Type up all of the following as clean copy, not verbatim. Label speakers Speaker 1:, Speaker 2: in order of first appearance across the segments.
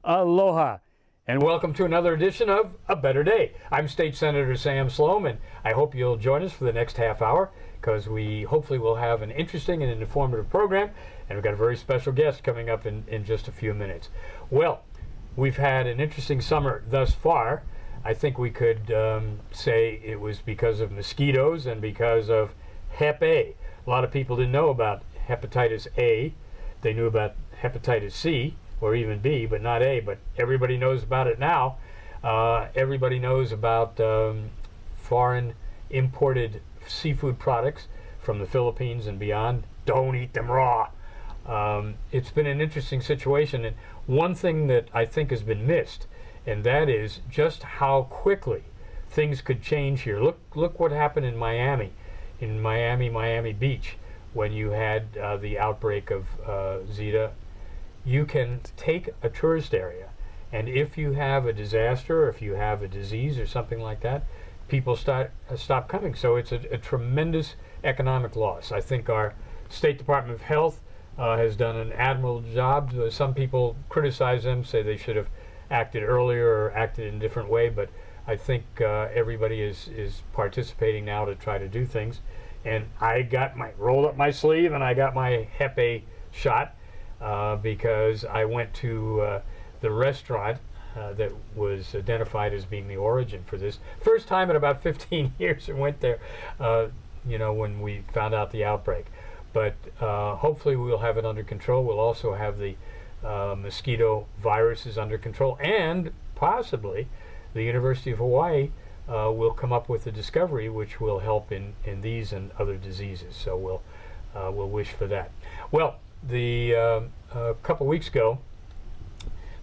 Speaker 1: Aloha, and welcome to another edition of A Better Day. I'm State Senator Sam Slom, and I hope you'll join us for the next half hour because we hopefully will have an interesting and informative program, and we've got a very special guest coming up in just a few minutes. Well, we've had an interesting summer thus far. I think we could say it was because of mosquitoes and because of Hep A. A lot of people didn't know about hepatitis A. They knew about hepatitis C or even B, but not A, but everybody knows about it now. Everybody knows about foreign imported seafood products from the Philippines and beyond. Don't eat them raw. It's been an interesting situation, and one thing that I think has been missed, and that is just how quickly things could change here. Look what happened in Miami Beach, when you had the outbreak of Zika. You can take a tourist area, and if you have a disaster or if you have a disease or something like that, people stop coming. So it's a tremendous economic loss. I think our State Department of Health has done an admirable job. Some people criticize them, say they should have acted earlier or acted in a different way, but I think everybody is participating now to try to do things. And I got rolled up my sleeve and I got my Hep A shot because I went to the restaurant that was identified as being the origin for this. First time in about 15 years I went there, you know, when we found out the outbreak. But hopefully we'll have it under control. We'll also have the mosquito viruses under control, and possibly the University of Hawaii will come up with a discovery which will help in these and other diseases. So we'll wish for that. Well, a couple weeks ago,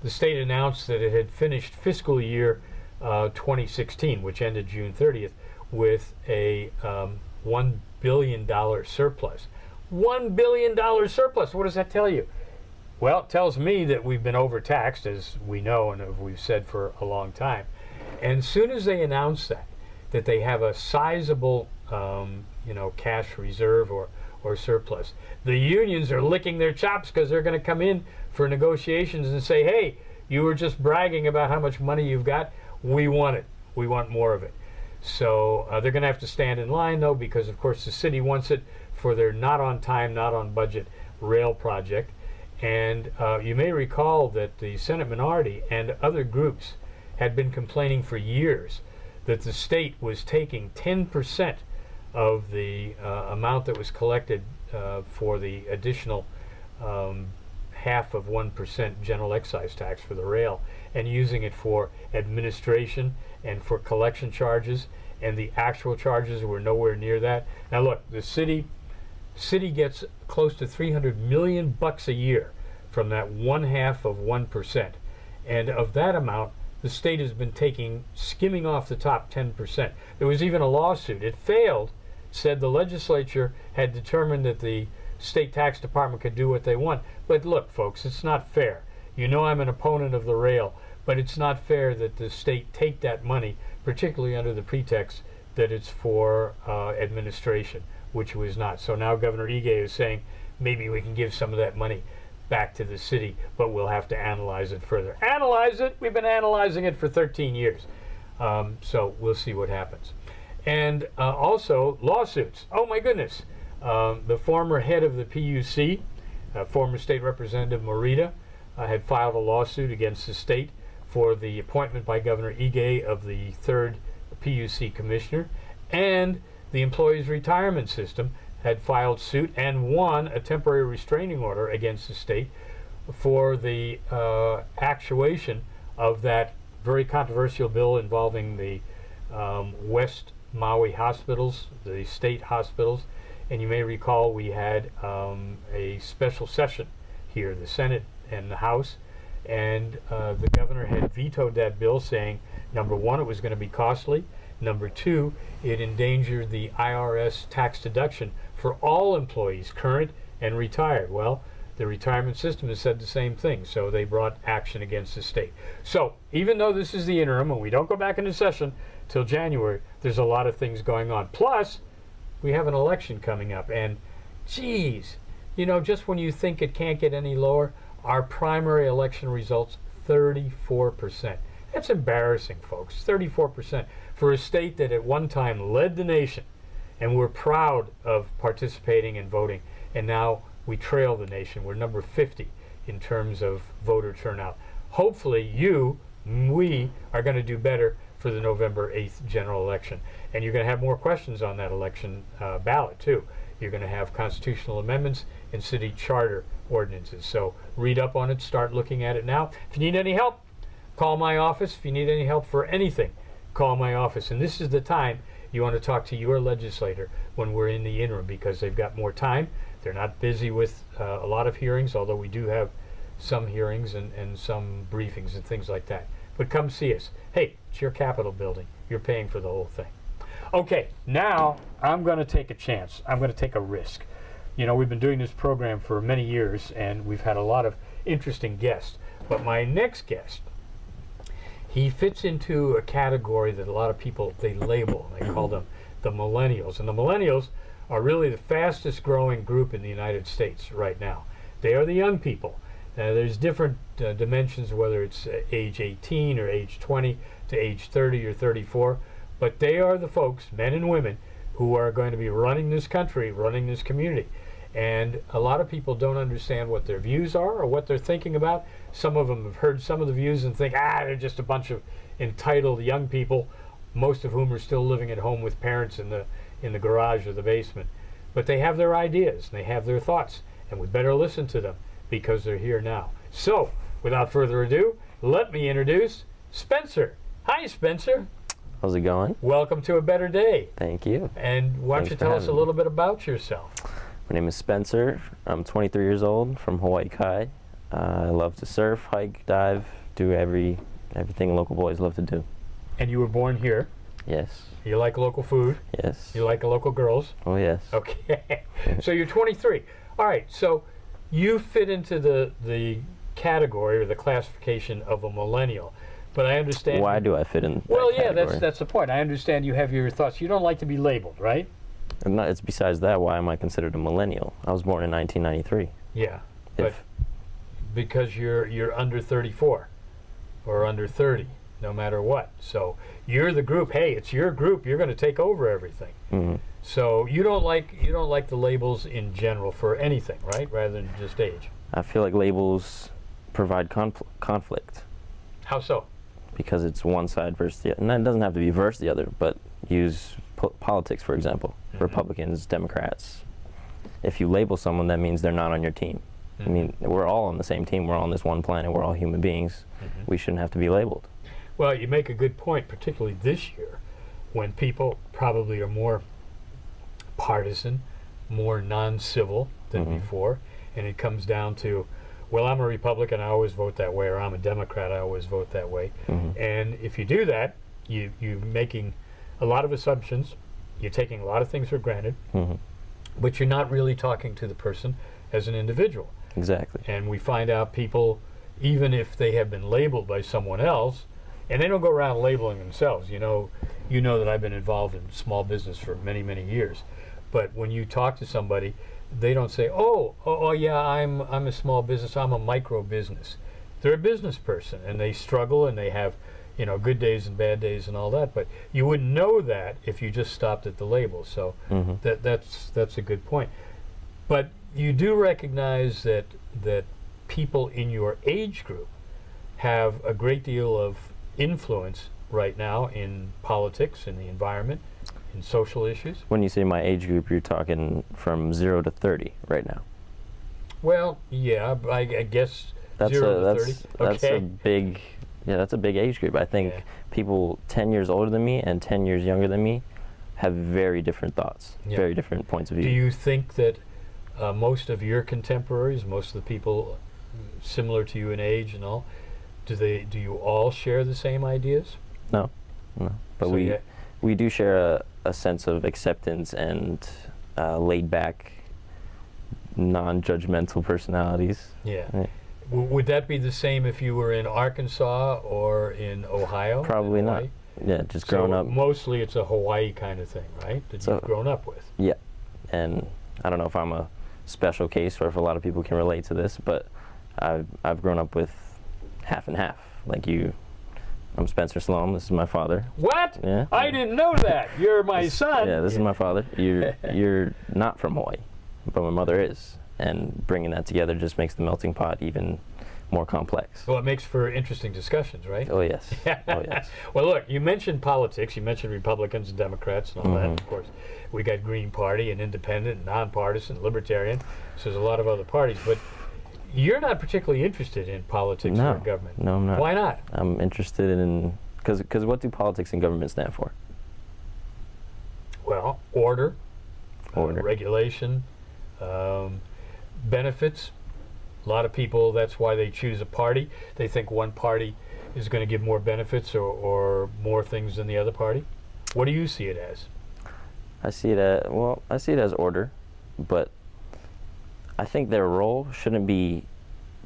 Speaker 1: the state announced that it had finished fiscal year 2016, which ended June 30th, with a $1 billion surplus. $1 billion surplus. What does that tell you? Well, it tells me that we've been overtaxed, as we know and as we've said for a long time. And as soon as they announce that they have a sizable, you know, cash reserve or surplus, the unions are licking their chops because they're going to come in for negotiations and say, hey, you were just bragging about how much money you've got. We want it. We want more of it. So they're going to have to stand in line, though, because, of course, the city wants it for their not on time, not on budget rail project. And you may recall that the Senate minority and other groups had been complaining for years that the state was taking 10% of the amount that was collected for the additional half of 1% general excise tax for the rail and using it for administration and for collection charges, and the actual charges were nowhere near that. Now look, the city gets close to $300 million a year from that 1/2 of 1%, and of that amount the state has been skimming off the top 10%. There was even a lawsuit. It failed. Said the legislature had determined that the state tax department could do what they want. But look, folks, it's not fair. You know I'm an opponent of the rail, but it's not fair that the state take that money, particularly under the pretext that it's for administration, which it was not. So now Governor Ige is saying maybe we can give some of that money back to the city, but we'll have to analyze it further. Analyze it? We've been analyzing it for 13 years. So we'll see what happens. And also lawsuits. Oh my goodness. The former head of the PUC, former State Representative Morita, had filed a lawsuit against the state for the appointment by Governor Ige of the 3rd PUC commissioner, and the Employees Retirement System had filed suit and won a temporary restraining order against the state for the actuation of that very controversial bill involving the West Maui hospitals, the state hospitals. And you may recall we had a special session here, the Senate and the House, and the governor had vetoed that bill, saying, number one, it was going to be costly. Number two, it endangered the IRS tax deduction for all employees, current and retired. Well, the retirement system has said the same thing, so they brought action against the state. So even though this is the interim and we don't go back into session till January, there's a lot of things going on. Plus, we have an election coming up, and geez, you know, just when you think it can't get any lower, our primary election results 34%. That's embarrassing, folks. 34% for a state that at one time led the nation, and we're proud of participating and voting, and now we trail the nation. We're number 50 in terms of voter turnout. Hopefully we are going to do better for the November 8th general election. And you're going to have more questions on that election ballot, too. You're going to have constitutional amendments and city charter ordinances. So read up on it, start looking at it now. If you need any help, call my office. If you need any help for anything, call my office. And this is the time you want to talk to your legislator when we're in the interim, because they've got more time. They're not busy with a lot of hearings, although we do have some hearings and some briefings and things like that. But come see us. Hey, it's your Capitol building. You're paying for the whole thing. Okay, now I'm going to take a chance. I'm going to take a risk. You know, we've been doing this program for many years, and we've had a lot of interesting guests. But my next guest, he fits into a category that a lot of people, they label. They call them the millennials. And the millennials are really the fastest growing group in the United States right now. They are the young people. There's different dimensions, whether it's age 18 or age 20 to age 30 or 34. But they are the folks, men and women, who are going to be running this country, running this community. And a lot of people don't understand what their views are or what they're thinking about. Some of them have heard some of the views and think, they're just a bunch of entitled young people, most of whom are still living at home with parents in the garage or the basement. But they have their ideas, and they have their thoughts, and we better listen to them because they're here now. So, without further ado, let me introduce Spencer. Hi, Spencer.
Speaker 2: How's it going?
Speaker 1: Welcome to A Better Day.
Speaker 2: Thank you.
Speaker 1: And why don't you tell us a little bit about yourself?
Speaker 2: My name is Spencer. I'm 23 years old from Hawaii Kai. I love to surf, hike, dive, do everything local boys love to do. And
Speaker 1: you were born here?
Speaker 2: Yes.
Speaker 1: You like local food?
Speaker 2: Yes.
Speaker 1: You like local girls?
Speaker 2: Oh, yes.
Speaker 1: Okay. So you're 23. All right. So you fit into the category or the classification of a millennial. But I understand.
Speaker 2: Why do I fit in?
Speaker 1: Well, yeah, that's the point. I understand you have your thoughts. You don't like to be labeled, right?
Speaker 2: It's besides that. Why am I considered a millennial? I was born in 1993.
Speaker 1: Yeah, but because you're under 34 or under 30, no matter what. So you're the group. Hey, it's your group. You're going to take over everything. Mm-hmm. So you don't like the labels in general for anything, right? Rather than just age.
Speaker 2: I feel like labels provide conflict.
Speaker 1: How so?
Speaker 2: Because it's one side versus the other. And it doesn't have to be versus the other, but use politics, for example. Mm-hmm. Republicans, Democrats. If you label someone, that means they're not on your team. Mm-hmm. I mean, we're all on the same team. We're on this one planet. We're all human beings. Mm-hmm. We shouldn't have to be labeled.
Speaker 1: Well, you make a good point, particularly this year, when people probably are more partisan, more non-civil than mm-hmm. before, and it comes down to, well, I'm a Republican, I always vote that way, or I'm a Democrat, I always vote that way. Mm-hmm. And if you do that, you're making a lot of assumptions, you're taking a lot of things for granted, mm-hmm. but you're not really talking to the person as an individual.
Speaker 2: Exactly.
Speaker 1: And we find out people, even if they have been labeled by someone else, and they don't go around labeling themselves. You know that I've been involved in small business for many, many years. But when you talk to somebody, they don't say, oh yeah, I'm a small business, I'm a micro business. They're a business person, and they struggle, and they have, good days and bad days and all that. But you wouldn't know that if you just stopped at the label. So mm-hmm. that's a good point. But you do recognize that people in your age group have a great deal of influence right now in politics, in the environment, in social issues.
Speaker 2: When you say my age group, you're talking from 0 to 30 right now.
Speaker 1: Well, yeah, I guess 0 to 30.
Speaker 2: That's a big, that's a big age group. I think people 10 years older than me and 10 years younger than me have very different thoughts, very different points of view.
Speaker 1: Do you think that most of your contemporaries, most of the people similar to you in age and all, do you all share the same ideas?
Speaker 2: No. But so we do share a sense of acceptance and laid back, non-judgmental personalities.
Speaker 1: Yeah. Would that be the same if you were in Arkansas or in Ohio?
Speaker 2: Probably not. Yeah, just growing up.
Speaker 1: Mostly it's a Hawaii kind of thing, right? That you've grown up with.
Speaker 2: Yeah. And I don't know if I'm a special case or if a lot of people can relate to this, but I've grown up with half and half. like you. I'm Spencer Slom. This is my father.
Speaker 1: What?
Speaker 2: Yeah.
Speaker 1: I didn't know that. You're my son.
Speaker 2: Yeah, this is my father. You're not from Hawaii, but my mother is. And bringing that together just makes the melting pot even more complex.
Speaker 1: Well, it makes for interesting discussions, right?
Speaker 2: Oh, yes. Oh, yes.
Speaker 1: Well, look, you mentioned politics. You mentioned Republicans and Democrats and all that. Of course, we got Green Party and Independent and Nonpartisan, Libertarian. So there's a lot of other parties. But you're not particularly interested in politics or government.
Speaker 2: No, I'm not.
Speaker 1: Why not?
Speaker 2: I'm interested in, because what do politics and government stand for?
Speaker 1: Well, order,
Speaker 2: Order.
Speaker 1: regulation, benefits. A lot of people, that's why they choose a party. They think one party is going to give more benefits or more things than the other party. What do you see it as?
Speaker 2: I see it as, well, I see it as order, but I think their role shouldn't be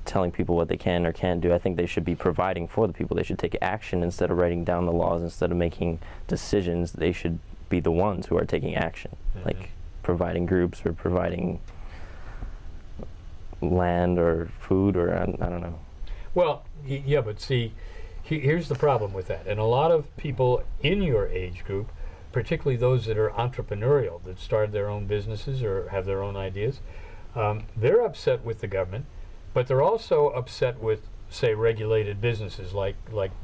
Speaker 2: telling people what they can or can't do. I think they should be providing for the people. They should take action instead of writing down the laws, instead of making decisions. They should be the ones who are taking action, like providing groups or providing land or food or I don't know.
Speaker 1: Well, yeah, but see, here's the problem with that. And a lot of people in your age group, particularly those that are entrepreneurial, that started their own businesses or have their own ideas, they're upset with the government, but they're also upset with, say, regulated businesses like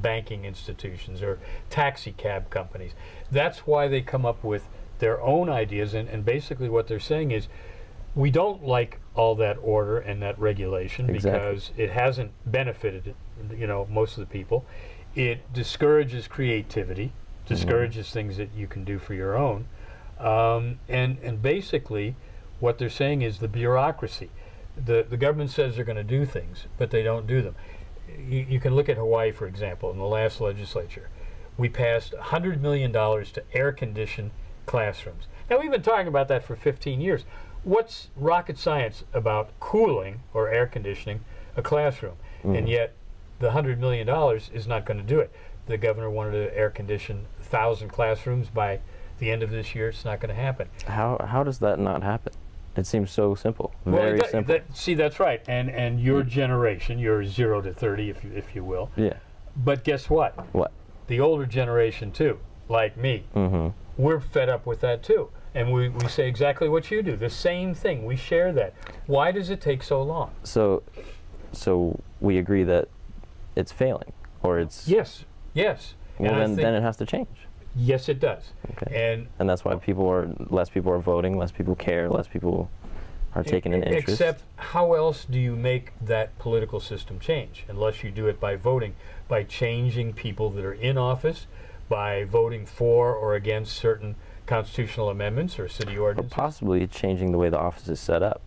Speaker 1: banking institutions or taxi cab companies. That's why they come up with their own ideas, and basically what they're saying is, we don't like all that order and that regulation because it hasn't benefited, most of the people. It discourages creativity, discourages things that you can do for your own, and basically what they're saying is the bureaucracy. The government says they're going to do things, but they don't do them. You can look at Hawaii, for example. In the last legislature, we passed $100 million to air condition classrooms. Now, we've been talking about that for 15 years. What's rocket science about cooling or air conditioning a classroom? And yet the $100 million is not going to do it. The governor wanted to air condition 1,000 classrooms by the end of this year. It's not going to happen.
Speaker 2: How does that not happen? It seems so simple. Very simple.
Speaker 1: See, that's right. And your generation, you're 0 to 30, if you will.
Speaker 2: Yeah.
Speaker 1: But guess what?
Speaker 2: What?
Speaker 1: The older generation, too, like me, we're fed up with that, too. And we say exactly what you do, the same thing. We share that. Why does it take so long? So
Speaker 2: we agree that it's failing, or it's...
Speaker 1: Yes.
Speaker 2: Well, then it has to change.
Speaker 1: Yes, it does.
Speaker 2: Okay. And that's why less people are voting, less people care, less people are taking an interest.
Speaker 1: Except, how else do you make that political system change? Unless you do it by voting, by changing people that are in office, by voting for or against certain constitutional amendments or city ordinances?
Speaker 2: Or possibly changing the way the office is set up.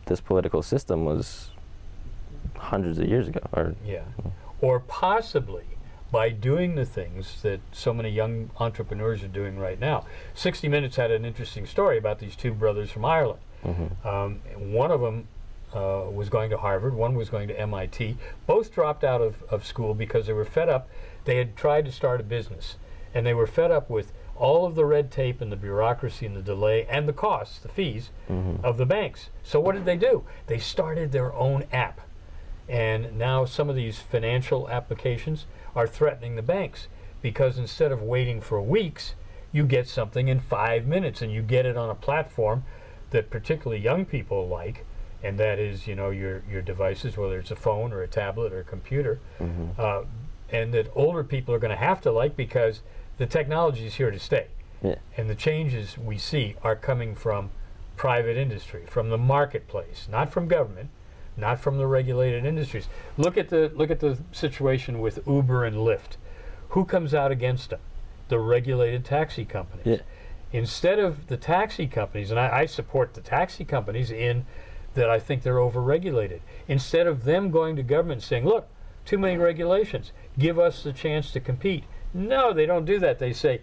Speaker 2: This political system was hundreds of years ago.
Speaker 1: Or possibly by doing the things that so many young entrepreneurs are doing right now. 60 Minutes had an interesting story about these two brothers from Ireland. One of them was going to Harvard, one was going to MIT. Both dropped out of school because they were fed up. They had tried to start a business, and they were fed up with all of the red tape and the bureaucracy and the delay and the costs, the fees of the banks. So what did they do? They started their own app. And now some of these financial applications are threatening the banks because instead of waiting for weeks, you get something in 5 minutes, and you get it on a platform that particularly young people like, and that is, your devices, whether it's a phone or a tablet or a computer, and that older people are going to have to like because the technology is here to stay. And the changes we see are coming from private industry, from the marketplace, not from government, not from the regulated industries. Look at the situation with Uber and Lyft. Who comes out against them? The regulated taxi companies. Instead of the taxi companies, and I support the taxi companies in that I think they're overregulated. Instead of them going to government saying, look, too many regulations, give us the chance to compete. No, they don't do that. They say,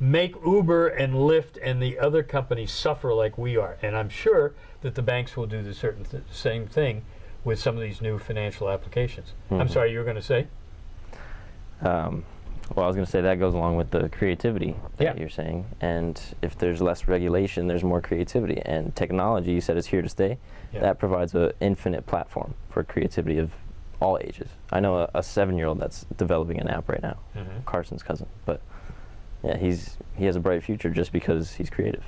Speaker 1: make Uber and Lyft and the other companies suffer like we are. And I'm sure that the banks will do the same thing with some of these new financial applications. I'm sorry, you were going to say?
Speaker 2: Well, I was going to say that goes along with the creativity that you're saying. And if there's less regulation, there's more creativity. And technology, you said, is here to stay. That provides an infinite platform for creativity of all ages. I know a 7-year-old that's developing an app right now, Carson's cousin. But yeah, he has a bright future just because he's creative.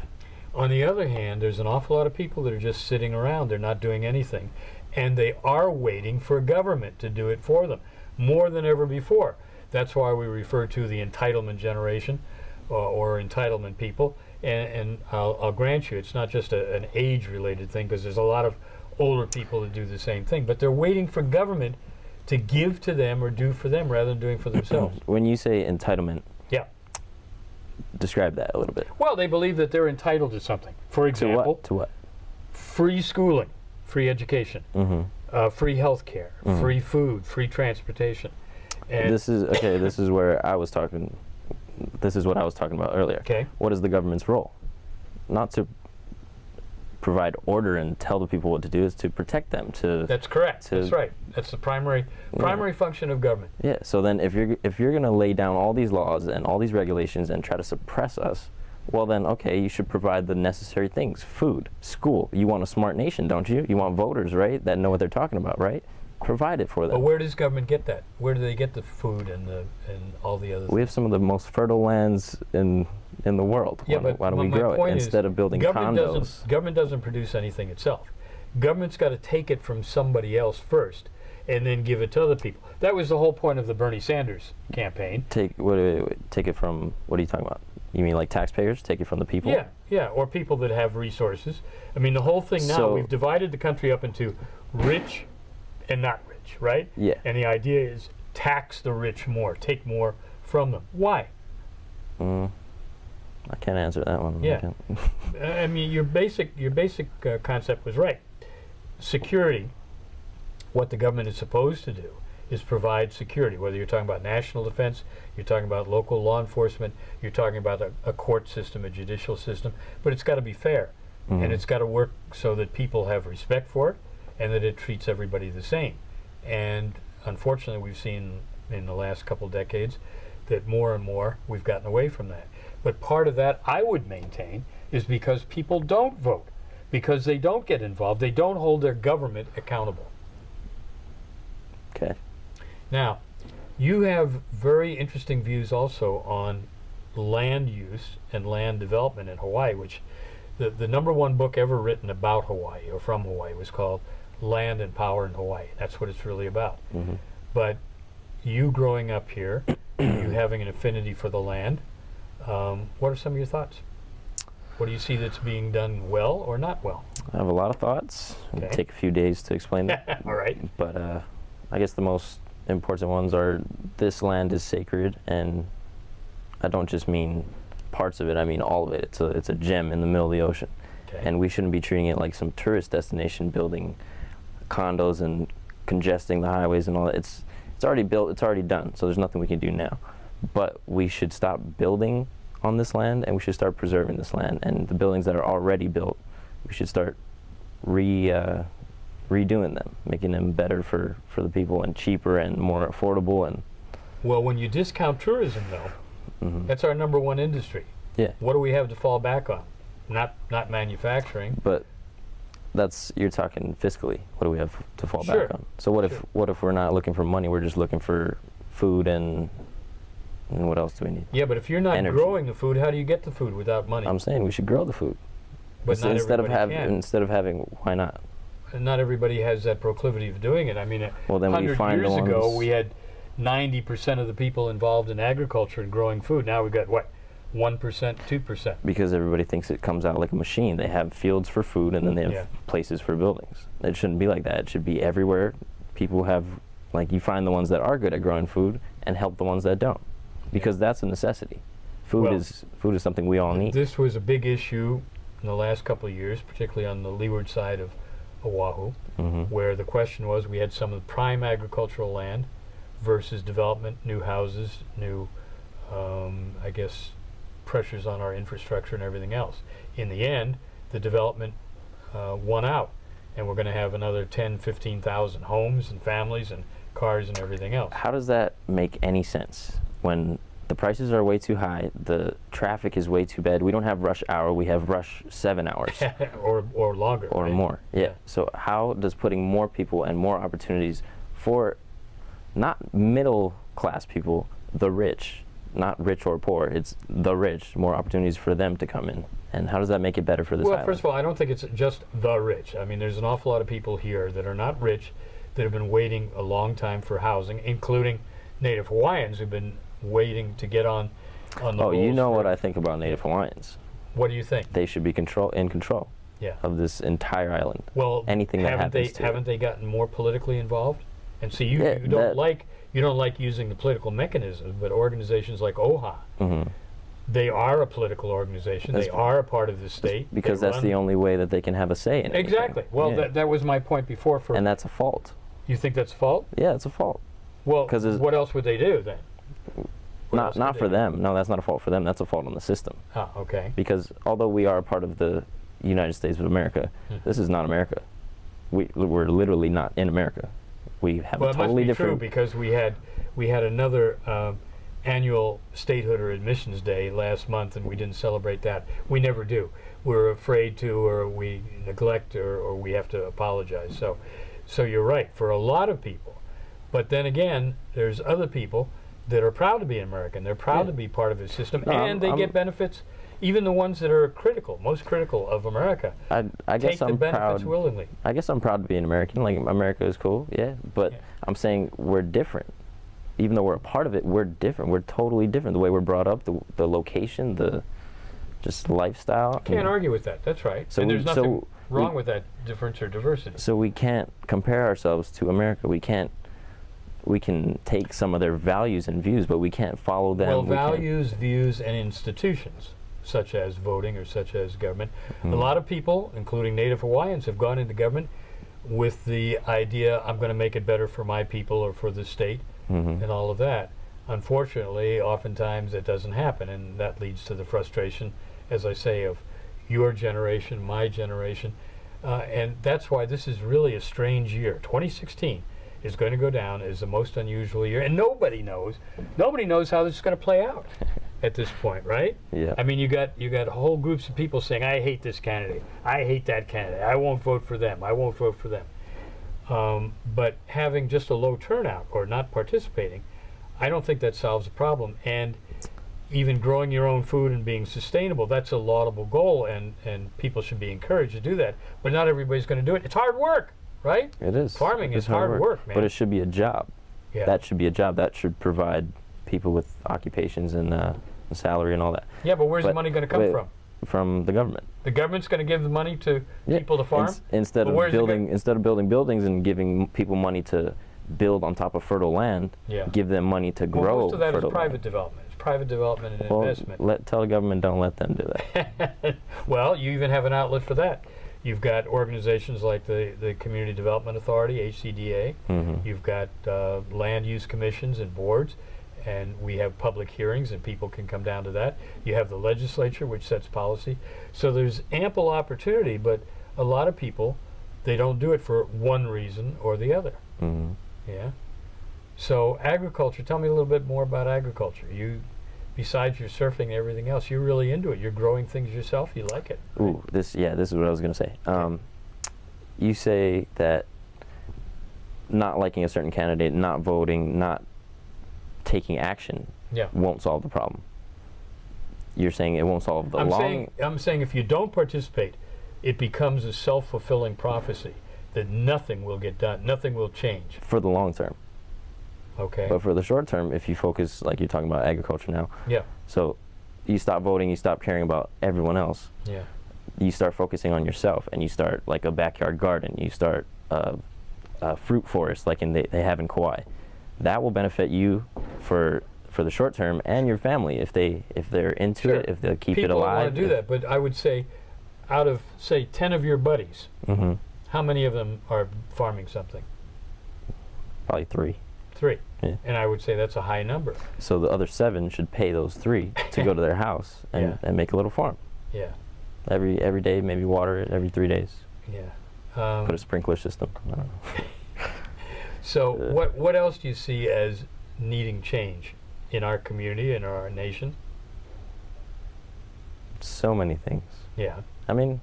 Speaker 1: On the other hand, there's an awful lot of people that are just sitting around. They're not doing anything. And they are waiting for government to do it for them, more than ever before. That's why we refer to the entitlement generation or entitlement people. And I'll grant you, it's not just an age-related thing, because there's a lot of older people that do the same thing. But they're waiting for government to give to them or do for them rather than doing for themselves.
Speaker 2: When you say entitlement,
Speaker 1: yeah,
Speaker 2: describe that a little bit.
Speaker 1: Well, they believe that they're entitled to something. For example,
Speaker 2: to what?
Speaker 1: Free schooling, free education, free health care, free food, free transportation. And
Speaker 2: this is okay. This is where I was talking. This is what I was talking about earlier.
Speaker 1: Okay.
Speaker 2: What is the government's role? Not to provide order and tell the people what to do, is to protect them.
Speaker 1: That's correct. That's right. That's the primary function of government.
Speaker 2: Yeah. So then, if you're going to lay down all these laws and all these regulations and try to suppress us, well then, okay, you should provide the necessary things: food, school. You want a smart nation, don't you? You want voters, right, that know what they're talking about, right? Provide it for them.
Speaker 1: But where does government get that? Where do they get the food and all the other things?
Speaker 2: We have some of the most fertile lands in the world.
Speaker 1: Yeah,
Speaker 2: why don't we grow it instead of building condos?
Speaker 1: Government doesn't produce anything itself. Government's got to take it from somebody else first and then give it to other people. That was the whole point of the Bernie Sanders campaign.
Speaker 2: Take it from, what are you talking about? You mean like taxpayers? Take it from the people?
Speaker 1: Yeah, or people that have resources. I mean, the whole thing now, we've divided the country up into rich and not rich, right?
Speaker 2: Yeah.
Speaker 1: And the idea is tax the rich more, take more from them. Why?
Speaker 2: I can't answer that one.
Speaker 1: Yeah. I mean, your basic concept was right. Security, what the government is supposed to do is provide security, whether you're talking about national defense, you're talking about local law enforcement, you're talking about a court system, a judicial system, but it's got to be fair. And it's got to work so that people have respect for it and that it treats everybody the same. And unfortunately, we've seen in the last couple decades that more and more we've gotten away from that. But part of that, I would maintain, is because people don't vote, because they don't get involved, they don't hold their government accountable.
Speaker 2: Okay.
Speaker 1: Now, you have very interesting views also on land use and land development in Hawaii, which the #1 book ever written about Hawaii or from Hawaii was called Land and Power in Hawaii. That's what it's really about. But you growing up here, you having an affinity for the land, what are some of your thoughts? What do you see that's being done well or not well?
Speaker 2: I have a lot of thoughts.
Speaker 1: Okay.
Speaker 2: It'll take a few days to explain them.
Speaker 1: All right.
Speaker 2: But I guess the most important ones are, this land is sacred, and I don't just mean parts of it, I mean all of it. It's a gem in the middle of the ocean.
Speaker 1: Okay.
Speaker 2: And we shouldn't be treating it like some tourist destination, building condos and congesting the highways and all that. It's already built, it's already done, so there's nothing we can do now. But we should stop building on this land, and we should start preserving this land. And the buildings that are already built, we should start redoing them, making them better for the people and cheaper and more affordable. And
Speaker 1: well, when you discount tourism, though, that's our #1 industry.
Speaker 2: Yeah.
Speaker 1: What do we have to fall back on? Not manufacturing.
Speaker 2: But you're talking fiscally. What do we have to fall back on? So what if we're not looking for money? We're just looking for food and what else do we need?
Speaker 1: Yeah, but if you're not growing the food, how do you get the food without money?
Speaker 2: I'm saying we should grow the food.
Speaker 1: But not
Speaker 2: instead of having, why not?
Speaker 1: And not everybody has that proclivity of doing it. I mean,
Speaker 2: well, then
Speaker 1: 100 years ago, we had 90% of the people involved in agriculture and growing food. Now we've got, what, 1%, 2%?
Speaker 2: Because everybody thinks it comes out like a machine. They have fields for food, and then they have places for buildings. It shouldn't be like that. It should be everywhere. People have, like, you find the ones that are good at growing food and help the ones that don't. Because that's a necessity. Food is something we all need.
Speaker 1: This was a big issue in the last couple of years, particularly on the leeward side of Oahu, where the question was, we had some of the prime agricultural land versus development, new houses, new, I guess, pressures on our infrastructure and everything else. In the end, the development won out, and we're going to have another 10, 15,000 homes and families and cars and everything else.
Speaker 2: How does that make any sense when the prices are way too high, the traffic is way too bad? We don't have rush hour, we have rush 7 hours.
Speaker 1: or longer.
Speaker 2: Or more, yeah. So how does putting more people and more opportunities for not middle class people, the rich, not rich or poor. It's the rich, more opportunities for them to come in. And how does that make it better for this
Speaker 1: Well,
Speaker 2: island?
Speaker 1: first of all, I don't think it's just the rich. I mean, there's an awful lot of people here that are not rich, that have been waiting a long time for housing, including Native Hawaiians who've been waiting to get on the
Speaker 2: Oh, you
Speaker 1: rolls
Speaker 2: know
Speaker 1: for-
Speaker 2: what I think about Native Hawaiians.
Speaker 1: What do you think?
Speaker 2: They should be in control
Speaker 1: Yeah.
Speaker 2: of this entire island.
Speaker 1: Well,
Speaker 2: anything that happens to it.
Speaker 1: haven't they gotten more politically involved? And so you,
Speaker 2: Yeah,
Speaker 1: you don't like using the political mechanism, but organizations like OHA,
Speaker 2: Mhm.
Speaker 1: they are a political organization.
Speaker 2: That's
Speaker 1: they are a part of the state.
Speaker 2: Because
Speaker 1: They
Speaker 2: that's
Speaker 1: run-
Speaker 2: the only way that they can have a say in it.
Speaker 1: Exactly. Well,
Speaker 2: Yeah.
Speaker 1: that was my point before.
Speaker 2: And that's a fault.
Speaker 1: You think that's a fault?
Speaker 2: Yeah, it's a fault.
Speaker 1: Well,
Speaker 2: 'Cause it's-
Speaker 1: what else would they do then? What else
Speaker 2: Not
Speaker 1: would
Speaker 2: for
Speaker 1: they do?
Speaker 2: them. No, that's not a fault for them. That's a fault on the system.
Speaker 1: Ah, okay.
Speaker 2: Because although we are a part of the United States of America, this is not America. We're literally not in America. We have
Speaker 1: Well,
Speaker 2: a
Speaker 1: it must
Speaker 2: totally
Speaker 1: be true
Speaker 2: different.
Speaker 1: because we had another annual statehood or admissions day last month, and we didn't celebrate that. We never do. We're afraid to, or we neglect, or we have to apologize. So you're right for a lot of people. But then again, there's other people that are proud to be American. They're proud
Speaker 2: Yeah.
Speaker 1: to be part of the system,
Speaker 2: No,
Speaker 1: and they get benefits. Even the ones that are critical, most critical of America,
Speaker 2: I
Speaker 1: take
Speaker 2: guess
Speaker 1: the
Speaker 2: I'm
Speaker 1: benefits
Speaker 2: proud.
Speaker 1: willingly.
Speaker 2: I guess I'm proud to be an American. Like, America is cool, yeah. But
Speaker 1: Yeah.
Speaker 2: I'm saying we're different. Even though we're a part of it, we're different. We're totally different. The way we're brought up, the location, the just lifestyle.
Speaker 1: Can't argue with that. That's right.
Speaker 2: So
Speaker 1: and there's
Speaker 2: we- so
Speaker 1: nothing wrong
Speaker 2: we-
Speaker 1: with that difference or diversity.
Speaker 2: So we can't compare ourselves to America. We can't. We can take some of their values and views, but we can't follow them.
Speaker 1: Well,
Speaker 2: We can't-
Speaker 1: values, views, and institutions, such as voting or such as government. A
Speaker 2: Mhm.
Speaker 1: lot of people, including Native Hawaiians, have gone into government with the idea, I'm going to make it better for my people or for the state
Speaker 2: Mhm.
Speaker 1: and all of that. Unfortunately, oftentimes it doesn't happen, and that leads to the frustration, as I say, of your generation, my generation. And that's why this is really a strange year. 2016 is going to go down as the most unusual year, and nobody knows how this is going to play out at this point, right?
Speaker 2: Yeah.
Speaker 1: I mean, you got whole groups of people saying, I hate this candidate, I hate that candidate, I won't vote for them, I won't vote for them. But having just a low turnout or not participating, I don't think that solves the problem. And even growing your own food and being sustainable, that's a laudable goal, and people should be encouraged to do that. But not everybody's going to do it. It's hard work, right?
Speaker 2: It is.
Speaker 1: Farming
Speaker 2: It's
Speaker 1: is hard work, man.
Speaker 2: But it should be a job.
Speaker 1: Yeah.
Speaker 2: That should be a job. That should provide people with occupations and salary and all that.
Speaker 1: Yeah, but where's the
Speaker 2: But
Speaker 1: money going to come
Speaker 2: wait,
Speaker 1: from?
Speaker 2: From the government.
Speaker 1: The government's going to give the money to
Speaker 2: Yeah.
Speaker 1: people to farm?
Speaker 2: Instead
Speaker 1: But
Speaker 2: of
Speaker 1: where's the
Speaker 2: building buildings and giving people money to build on top of fertile land,
Speaker 1: Yeah.
Speaker 2: give them money to
Speaker 1: Well,
Speaker 2: grow
Speaker 1: most of that is
Speaker 2: fertile
Speaker 1: private
Speaker 2: land.
Speaker 1: development. It's private development and
Speaker 2: Well,
Speaker 1: investment.
Speaker 2: tell the government don't let them do that.
Speaker 1: Well, you even have an outlet for that. You've got organizations like the Community Development Authority, HCDA.
Speaker 2: Mhm.
Speaker 1: You've got land use commissions and boards, and we have public hearings, and people can come down to that. You have the legislature, which sets policy. So there's ample opportunity, but a lot of people, they don't do it for one reason or the other.
Speaker 2: Mhm.
Speaker 1: Yeah. So agriculture, tell me a little bit more about agriculture. You, besides your surfing and everything else, you're really into it. You're growing things yourself. You like it. right?
Speaker 2: Ooh, this is what I was gonna say. You say that not liking a certain candidate, not voting, not taking action
Speaker 1: Yeah.
Speaker 2: won't solve the problem. You're saying it won't solve the
Speaker 1: I'm saying if you don't participate, it becomes a self-fulfilling prophecy that nothing will get done, nothing will change.
Speaker 2: for the long term.
Speaker 1: Okay.
Speaker 2: But for the short term, if you focus, like you're talking about agriculture now,
Speaker 1: Yeah.
Speaker 2: so you stop voting, you stop caring about everyone else,
Speaker 1: Yeah.
Speaker 2: you start focusing on yourself, and you start like a backyard garden, you start a fruit forest like they have in Kauai. That will benefit you for the short term and your family if they're into
Speaker 1: Sure.
Speaker 2: it, if they keep
Speaker 1: People
Speaker 2: it alive.
Speaker 1: want to do that, but I would say, out of say 10 of your buddies,
Speaker 2: Mm-hmm.
Speaker 1: how many of them are farming something?
Speaker 2: Probably 3.
Speaker 1: 3.
Speaker 2: Yeah.
Speaker 1: And I would say that's a high number.
Speaker 2: So the other 7 should pay those 3 to go to their house and,
Speaker 1: Yeah.
Speaker 2: and make a little farm.
Speaker 1: Yeah.
Speaker 2: Every day, maybe water it every 3 days.
Speaker 1: Yeah.
Speaker 2: Put a sprinkler system. I don't know.
Speaker 1: So what else do you see as needing change in our community, in our nation?
Speaker 2: So many things.
Speaker 1: Yeah.
Speaker 2: I mean,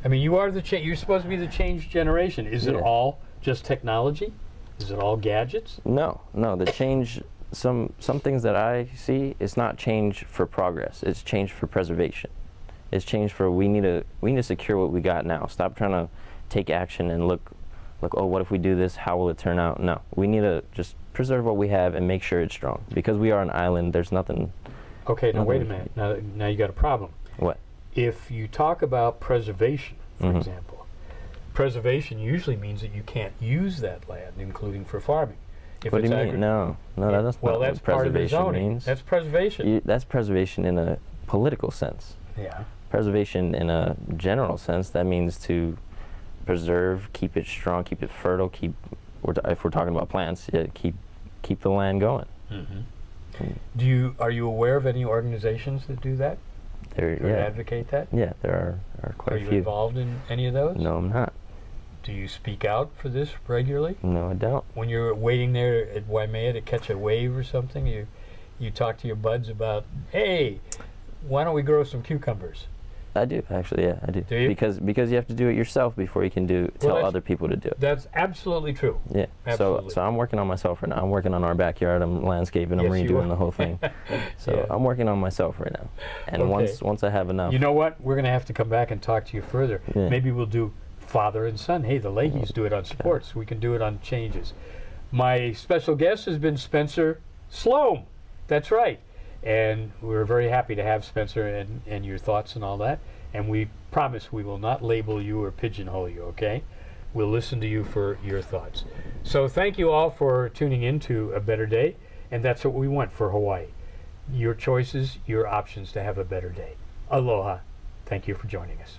Speaker 1: I mean, you are the change. You're supposed to be the change generation. Is it
Speaker 2: Yeah.
Speaker 1: all just technology? Is it all gadgets?
Speaker 2: No, no. The change, some things that I see, it's not change for progress. It's change for preservation. It's change for we need to secure what we got now. Stop trying to take action and look, oh, what if we do this? How will it turn out? No, we need to just preserve what we have and make sure it's strong. Because we are an island, there's nothing.
Speaker 1: Okay, now wait a minute. Now you got a problem.
Speaker 2: What?
Speaker 1: If you talk about preservation, for example, preservation usually means that you can't use that land, including for farming. If
Speaker 2: What do you mean? No, that's
Speaker 1: well,
Speaker 2: not
Speaker 1: that's
Speaker 2: what
Speaker 1: part of the
Speaker 2: preservation
Speaker 1: zoning.
Speaker 2: means.
Speaker 1: That's preservation.
Speaker 2: That's preservation in a political sense.
Speaker 1: Yeah.
Speaker 2: Preservation in a general sense, that means to preserve, keep it strong, keep it fertile, if we're talking about plants, yeah, keep the land going.
Speaker 1: Are you aware of any organizations that do that? That advocate that?
Speaker 2: Yeah, there are quite a few.
Speaker 1: Are you involved in any of those?
Speaker 2: No, I'm not.
Speaker 1: Do you speak out for this regularly?
Speaker 2: No, I don't.
Speaker 1: When you're waiting there at Waimea to catch a wave or something, you talk to your buds about, hey, why don't we grow some cucumbers?
Speaker 2: I do, actually, yeah, I do.
Speaker 1: Do you?
Speaker 2: Because you have to do it yourself before you can tell other people to do it.
Speaker 1: That's absolutely true.
Speaker 2: Yeah.
Speaker 1: Absolutely.
Speaker 2: So I'm working on myself right now. I'm working on our backyard. I'm landscaping. I'm
Speaker 1: Yes, you
Speaker 2: redoing
Speaker 1: are.
Speaker 2: the whole thing. So
Speaker 1: Yeah.
Speaker 2: I'm working on myself right now. And
Speaker 1: Okay.
Speaker 2: once I have enough.
Speaker 1: You know what? We're going to have to come back and talk to you further.
Speaker 2: Yeah.
Speaker 1: Maybe we'll do father and son. Hey, the Leahys do it on sports. We can do it on changes. My special guest has been Spencer Slom. That's right. And we're very happy to have Spencer and your thoughts and all that. And we promise we will not label you or pigeonhole you, okay? We'll listen to you for your thoughts. So thank you all for tuning in to A Better Day. And that's what we want for Hawaii. Your choices, your options to have a better day. Aloha. Thank you for joining us.